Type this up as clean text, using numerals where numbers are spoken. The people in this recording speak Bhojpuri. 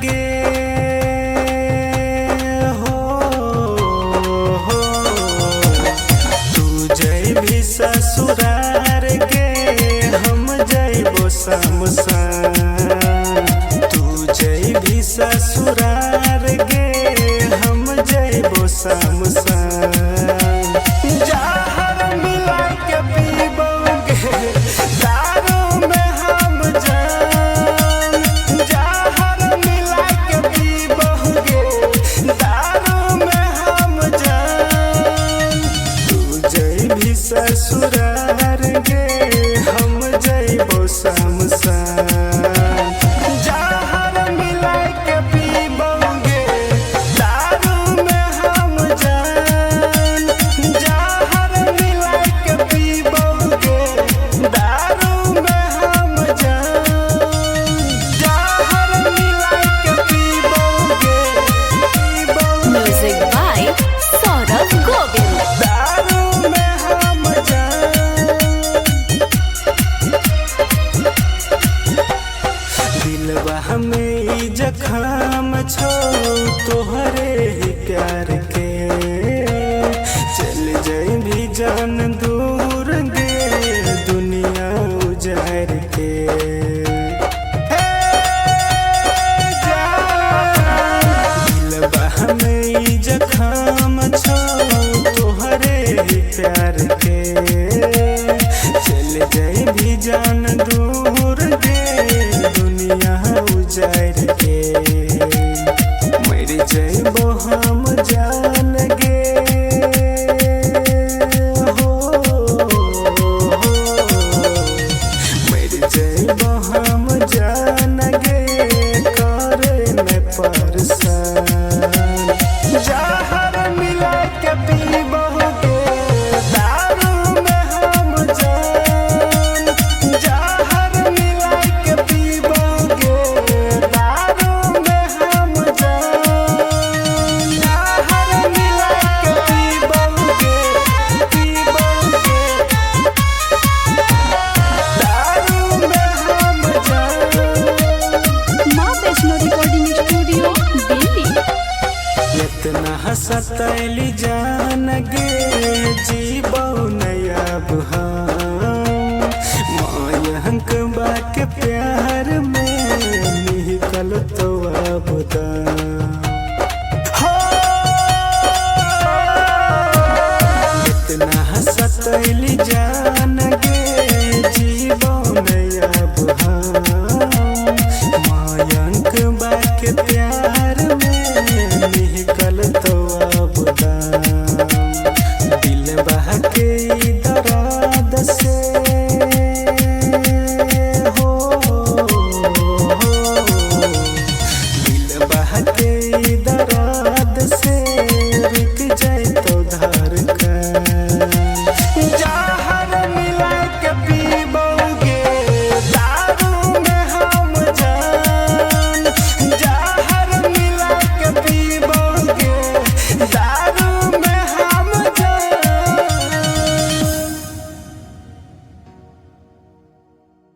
गे हो तू जैबी ससुरार गे हम जैबो शमशान। तू जैबी ससुरार गे हम जैबो शमशान। जहर मिला के पीबोगे दारू में हम जान। जहर मिला के पीबोगे दारू में हम जान। तू जैबी ससुरार गे हम जैबो शमशान। जहर मिला के पीबोगे दारू में हम जान। जहर मिला के पीबोगे दारू में हम जान। जहर मिला के पीबोगे Music by Saurabh Govind. दारू में हम जान। दिलवा हमें ई जखम छो तोहरे ही प्यार के। चल जैबी जान दूर गे दुनिया उजार के। हे जान, दिलवा हमें ई जखम छो तोहरे ही प्यार के। चल जैबी जान दूर गे दुनिया उजार के। मर जैबो हम जान गे हो मर जैबो हम जान गे करे में परेशान। जहर मिला के पीबोगे दारू में हम जान। जहर मिला के पीबोगे दारू में हम जान। जहर मिला के पीबोगे दारू में हम जान। माँ वैष्णो रिकॉर्डिंग स्टूडियो दिल्ली। इतना हंसतैली जान गे जीबो नयाब हम। मायंक बाके प्यार में निकल तो अब हो। इतना हंसतैली जान गे जीबो नयाब हम। मायंक बाके